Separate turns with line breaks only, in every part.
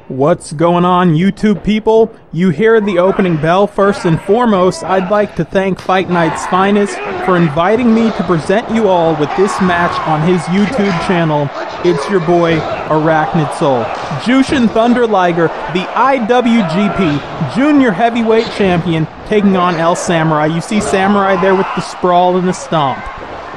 What's going on, YouTube people? You hear the opening bell. First and foremost, I'd like to thank Fight Night's Finest for inviting me to present you all with this match on his YouTube channel. It's your boy, ArachnidSoul. Jushin Thunder Liger, the IWGP Junior Heavyweight Champion, taking on El Samurai. You see Samurai there with the sprawl and the stomp.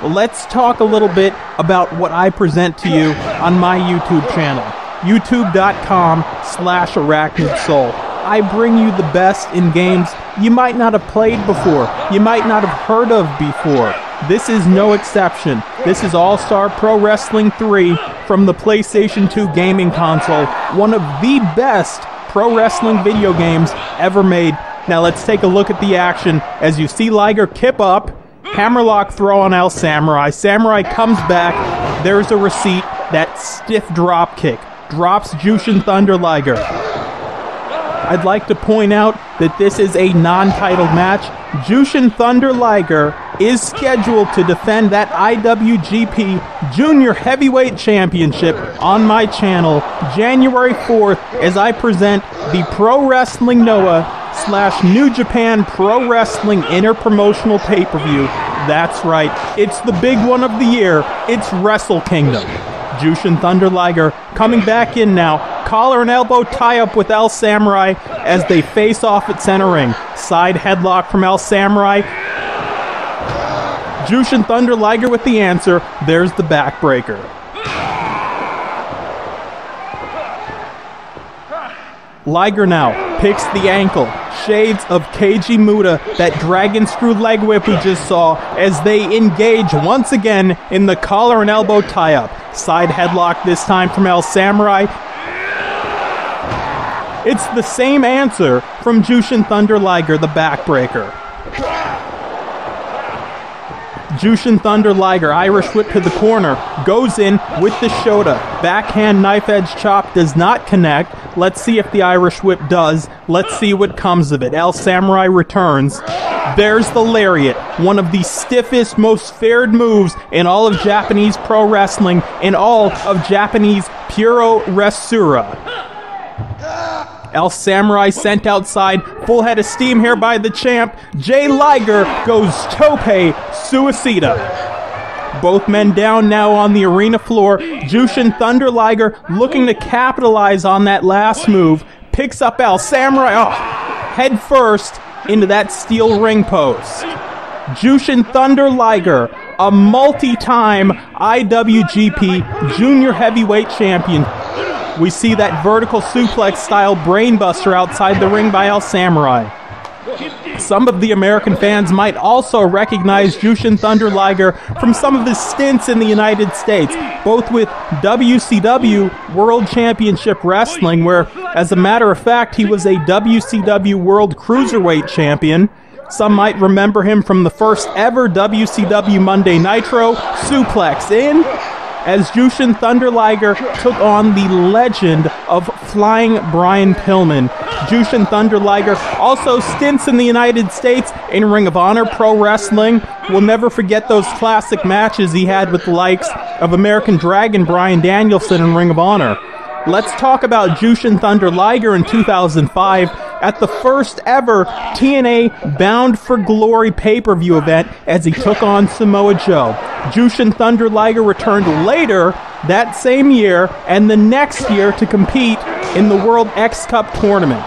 Let's talk a little bit about what I present to you on my YouTube channel. YouTube.com/ArachnidSoul. I bring you the best in games you might not have played before, you might not have heard of before. This is no exception. This is All-Star Pro Wrestling 3 from the PlayStation 2 gaming console, one of the best pro wrestling video games ever made. Now let's take a look at the action as you see Liger kip up, hammerlock throw on El Samurai. Samurai comes back, there's a receipt, that stiff drop kick. Drops Jushin Thunder Liger. I'd like to point out that this is a non-title match. Jushin Thunder Liger is scheduled to defend that IWGP Junior Heavyweight Championship on my channel January 4th as I present the Pro Wrestling Noah / New Japan Pro Wrestling Interpromotional Pay-Per-View. That's right, it's the big one of the year. It's Wrestle Kingdom. Jushin Thunder Liger coming back in now. Collar and elbow tie-up with El Samurai as they face off at center ring. Side headlock from El Samurai. Jushin Thunder Liger with the answer. There's the backbreaker. Liger now picks the ankle. Shades of Keiji Muta, that dragon screw leg whip we just saw, as they engage once again in the collar and elbow tie-up. Side headlock this time from El Samurai. It's the same answer from Jushin Thunder Liger, the backbreaker. Jushin Thunder Liger, Irish whip to the corner, goes in with the Shota. Backhand knife edge chop does not connect. Let's see if the Irish whip does. Let's see what comes of it. El Samurai returns. There's the lariat, one of the stiffest, most feared moves in all of Japanese pro wrestling, in all of Japanese Puro Wrestling. El Samurai sent outside, full head of steam here by the champ. Jay Liger goes tope suicida. Both men down now on the arena floor. Jushin Thunder Liger looking to capitalize on that last move. Picks up El Samurai, head first into that steel ring post. Jushin Thunder Liger, a multi-time IWGP Junior Heavyweight Champion. We see that vertical suplex-style brainbuster outside the ring by El Samurai. Some of the American fans might also recognize Jushin Thunder Liger from some of his stints in the United States, both with WCW World Championship Wrestling, where, as a matter of fact, he was a WCW World Cruiserweight Champion. Some might remember him from the first ever WCW Monday Nitro, suplex in, as Jushin Thunder Liger took on the legend of Flying Brian Pillman. Jushin Thunder Liger also stints in the United States in Ring of Honor Pro Wrestling. We'll never forget those classic matches he had with the likes of American Dragon Bryan Danielson in Ring of Honor. Let's talk about Jushin Thunder Liger in 2005 at the first ever TNA Bound for Glory pay-per-view event as he took on Samoa Joe. Jushin Thunder Liger returned later that same year and the next year to compete in the World X Cup tournament.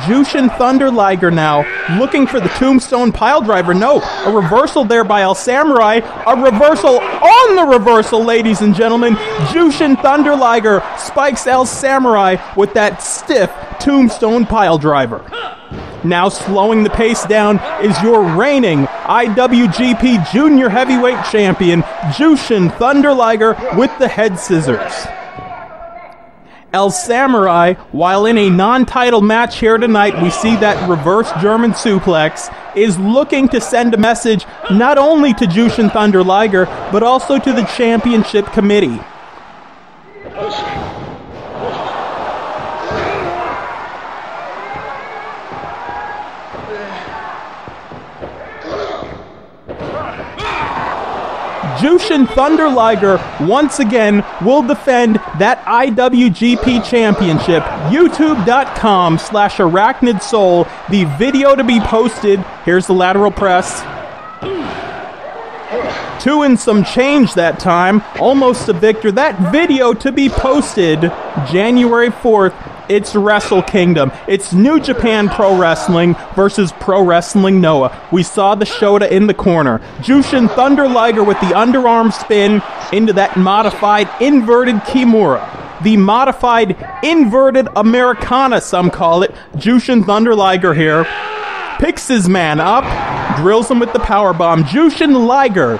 Jushin Thunder Liger now looking for the tombstone piledriver. No, a reversal there by El Samurai. A reversal on the reversal, ladies and gentlemen. Jushin Thunder Liger spikes El Samurai with that stiff tombstone piledriver. Now slowing the pace down is your reigning IWGP Junior Heavyweight Champion, Jushin Thunder Liger with the head scissors. El Samurai, while in a non-title match here tonight, we see that reverse German suplex, is looking to send a message not only to Jushin Thunder Liger, but also to the championship committee. Jushin Thunder Liger once again will defend that IWGP Championship. YouTube.com/ArachnidSoul. The video to be posted. Here's the lateral press. 2 and some change that time. Almost a victor. That video to be posted January 4th. It's Wrestle Kingdom. It's New Japan Pro Wrestling versus Pro Wrestling Noah. We saw the Shota in the corner. Jushin Thunder Liger with the underarm spin into that modified inverted Kimura. The modified inverted Americana, some call it. Jushin Thunder Liger here. Picks his man up. Drills him with the powerbomb. Jushin Liger,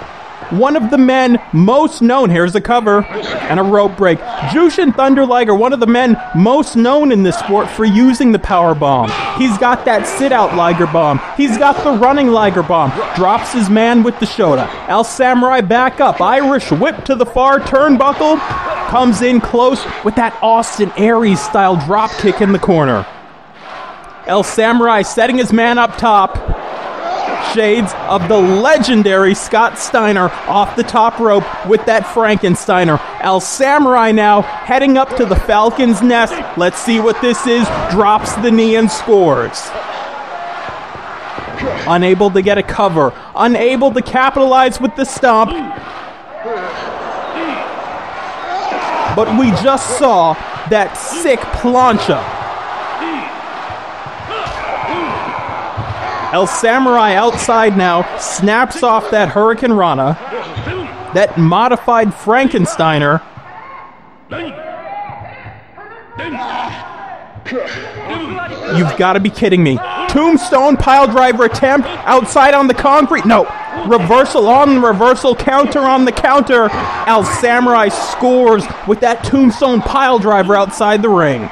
one of the men most known. Here's a cover and a rope break. Jushin Thunder Liger, one of the men most known in this sport for using the power bomb. He's got that sit-out Liger bomb. He's got the running Liger bomb. Drops his man with the Shota. El Samurai back up. Irish whip to the far turnbuckle. Comes in close with that Austin Aries style drop kick in the corner. El Samurai setting his man up top. Shades of the legendary Scott Steiner off the top rope with that Frankensteiner. El Samurai now heading up to the Falcon's Nest. Let's see what this is. Drops the knee and scores. Unable to get a cover. Unable to capitalize with the stomp. But we just saw that sick plancha. El Samurai outside now, snaps off that Hurricane Rana, that modified Frankensteiner. You've got to be kidding me. Tombstone piledriver attempt, outside on the concrete. No, reversal on the reversal, counter on the counter. El Samurai scores with that Tombstone piledriver outside the ring.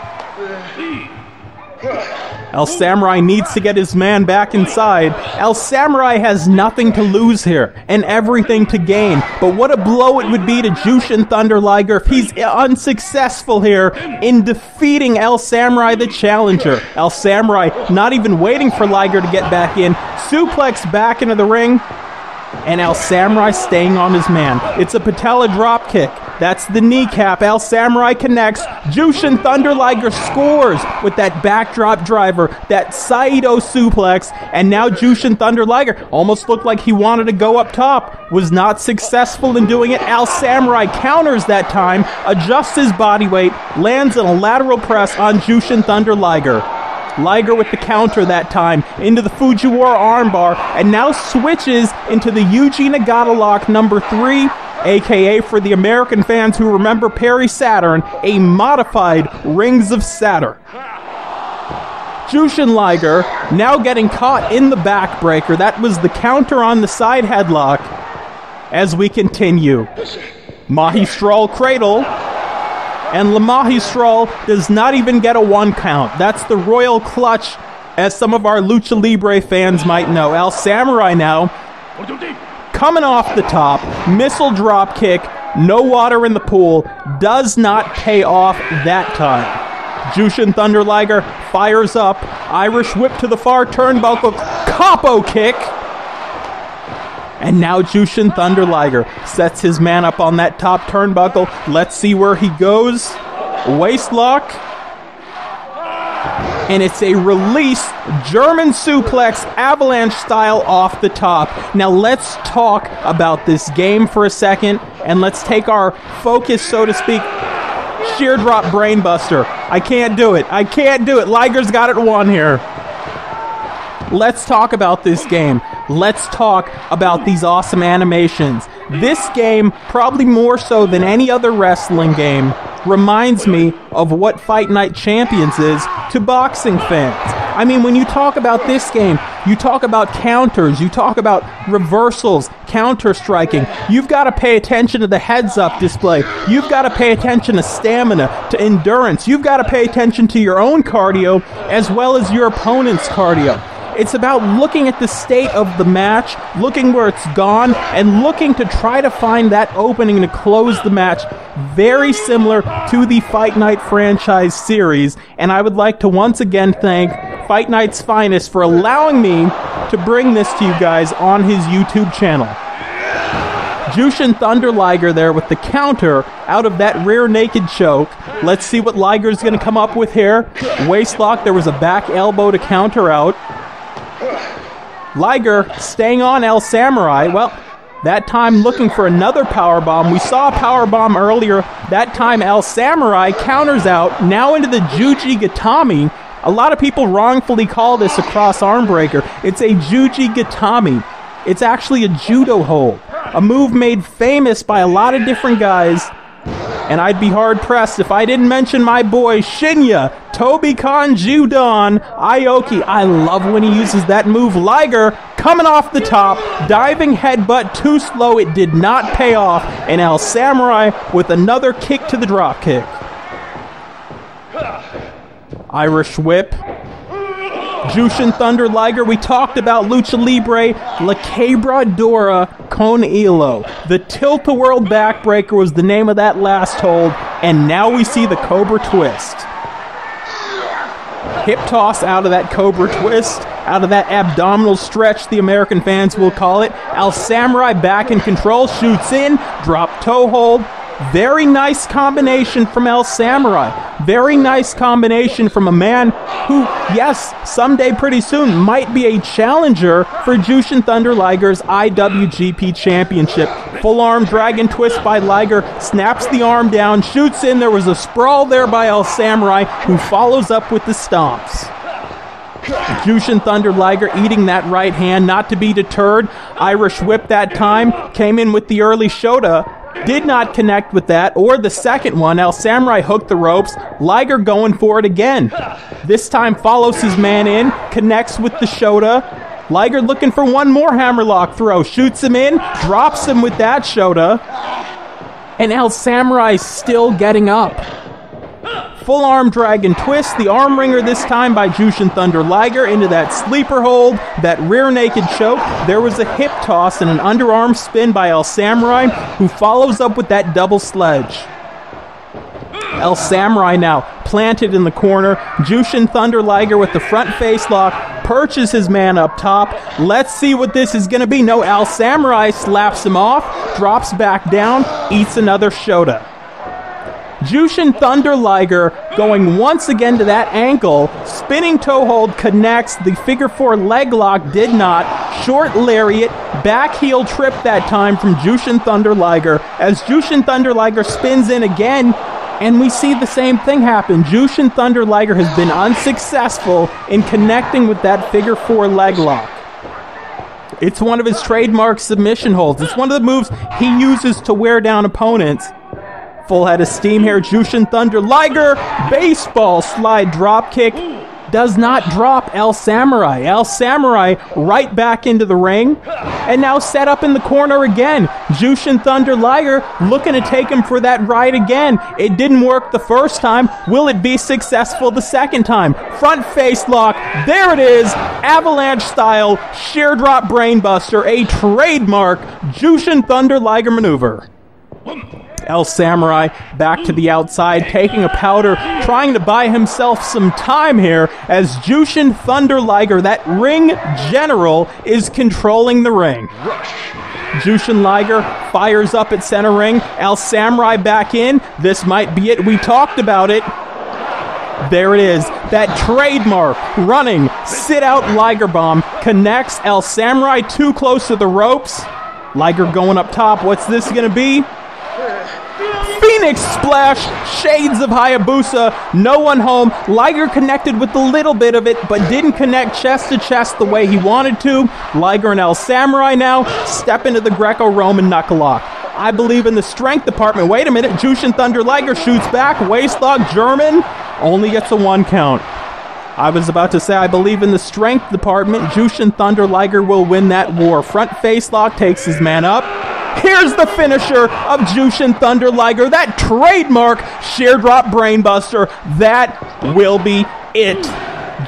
El Samurai needs to get his man back inside. El Samurai has nothing to lose here and everything to gain. But what a blow it would be to Jushin Thunder Liger if he's unsuccessful here in defeating El Samurai, the challenger. El Samurai not even waiting for Liger to get back in. Suplex back into the ring. And El Samurai staying on his man. It's a patella drop kick. That's the kneecap. El Samurai connects. Jushin Thunder Liger scores with that backdrop driver, that Saito suplex, and now Jushin Thunder Liger almost looked like he wanted to go up top. Was not successful in doing it. El Samurai counters that time, adjusts his body weight, lands in a lateral press on Jushin Thunder Liger. Liger with the counter that time into the Fujiwara armbar, and now switches into the Yuji Nagata lock number 3, aka for the American fans who remember Perry Saturn, a modified Rings of Saturn. Jushin Liger now getting caught in the backbreaker. That was the counter on the side headlock. As we continue, Mahistral cradle. And La Magistral does not even get a 1 count. That's the Royal Clutch, as some of our Lucha Libre fans might know. El Samurai now, coming off the top, missile drop kick, no water in the pool, does not pay off that time. Jushin Thunder Liger fires up, Irish whip to the far turnbuckle, capo kick. And now Jushin Thunder Liger sets his man up on that top turnbuckle. Let's see where he goes. Waist lock. And it's a release German suplex avalanche style off the top. Now let's talk about this game for a second. And let's take our focus, so to speak. Sheer drop brainbuster. I can't do it. I can't do it. Liger's got it won here. Let's talk about this game. Let's talk about these awesome animations. This game, probably more so than any other wrestling game, reminds me of what Fight Night Champions is to boxing fans. I mean, when you talk about this game, you talk about counters, you talk about reversals, counter-striking. You've got to pay attention to the heads-up display. You've got to pay attention to stamina, to endurance. You've got to pay attention to your own cardio as well as your opponent's cardio. It's about looking at the state of the match, looking where it's gone, and looking to try to find that opening to close the match. Very similar to the Fight Night franchise series. And I would like to once again thank Fight Night's Finest for allowing me to bring this to you guys on his YouTube channel. Jushin Thunder Liger there with the counter out of that rear naked choke. Let's see what Liger's going to come up with here. Waistlock, there was a back elbow to counter out. Liger staying on El Samurai. Well, that time looking for another powerbomb. We saw a powerbomb earlier. That time El Samurai counters out. Now into the Juji Gatami. A lot of people wrongfully call this a cross arm breaker. It's a Juji Gatami. It's actually a judo hold. A move made famous by a lot of different guys. And I'd be hard-pressed if I didn't mention my boy Shinya, Tobi-Kan Judon Aoki. I love when he uses that move. Liger coming off the top, diving headbutt, too slow. It did not pay off. And El Samurai with another kick to the drop kick. Irish whip. Jushin Thunder Liger, we talked about Lucha Libre, La Quebradora con Hilo. The Tilt-A-Whirl backbreaker was the name of that last hold, and now we see the Cobra Twist. Hip toss out of that Cobra Twist, out of that abdominal stretch, the American fans will call it. El Samurai back in control, shoots in, drop toe hold. Very nice combination from El Samurai. Very nice combination from a man who, yes, someday pretty soon might be a challenger for Jushin Thunder Liger's IWGP Championship. Full arm dragon twist by Liger, snaps the arm down, shoots in. There was a sprawl there by El Samurai, who follows up with the stomps. Jushin Thunder Liger eating that right hand, not to be deterred. Irish whip that time, came in with the early Shota. Did not connect with that, or the second one. El Samurai hooked the ropes. Liger going for it again. This time follows his man in, connects with the Shota. Liger looking for one more hammerlock throw. Shoots him in, drops him with that Shota. And El Samurai still getting up. Full arm dragon twist, the arm wringer this time by Jushin Thunder Liger into that sleeper hold, that rear naked choke. There was a hip toss and an underarm spin by El Samurai, who follows up with that double sledge. El Samurai now planted in the corner. Jushin Thunder Liger with the front face lock, perches his man up top. Let's see what this is going to be. No, El Samurai slaps him off, drops back down, eats another Shota. Jushin Thunder Liger going once again to that ankle. Spinning toe hold connects. The figure four leg lock did not. Short lariat. Back heel trip that time from Jushin Thunder Liger. As Jushin Thunder Liger spins in again, and we see the same thing happen. Jushin Thunder Liger has been unsuccessful in connecting with that figure four leg lock. It's one of his trademark submission holds. It's one of the moves he uses to wear down opponents. Full head of steam here. Jushin Thunder Liger, baseball slide drop kick. Does not drop El Samurai. El Samurai right back into the ring. And now set up in the corner again. Jushin Thunder Liger looking to take him for that ride again. It didn't work the first time. Will it be successful the second time? Front face lock. There it is. Avalanche style sheer drop brainbuster. A trademark Jushin Thunder Liger maneuver. El Samurai back to the outside, taking a powder, trying to buy himself some time here as Jushin Thunder Liger, that ring general, is controlling the ring. Jushin Liger fires up at center ring. El Samurai back in. This might be it. We talked about it. There it is. That trademark running sit-out Liger bomb connects. El Samurai too close to the ropes. Liger going up top. What's this going to be? Phoenix Splash, shades of Hayabusa, no one home. Liger connected with a little bit of it, but didn't connect chest to chest the way he wanted to. Liger and El Samurai now step into the Greco-Roman knuckle lock. I believe in the strength department. Wait a minute, Jushin Thunder Liger shoots back, waistlock, German, only gets a 1 count. I was about to say I believe in the strength department. Jushin Thunder Liger will win that war. Front face lock takes his man up. Here's the finisher of Jushin Thunder Liger, that trademark sheer drop brainbuster. That will be it.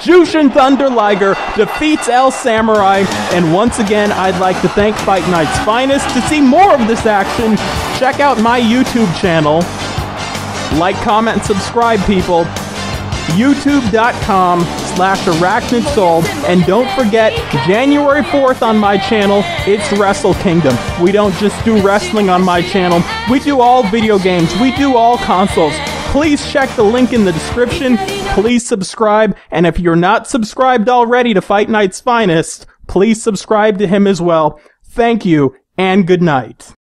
Jushin Thunder Liger defeats El Samurai, and once again, I'd like to thank Fight Night's Finest. To see more of this action, check out my YouTube channel. Like, comment, subscribe, people. youtube.com/ArachnidSoul. And don't forget, January 4th on my channel, it's Wrestle Kingdom. We don't just do wrestling on my channel. We do all video games. We do all consoles. Please check the link in the description. Please subscribe. And if you're not subscribed already to Fight Night's Finest, please subscribe to him as well. Thank you, and good night.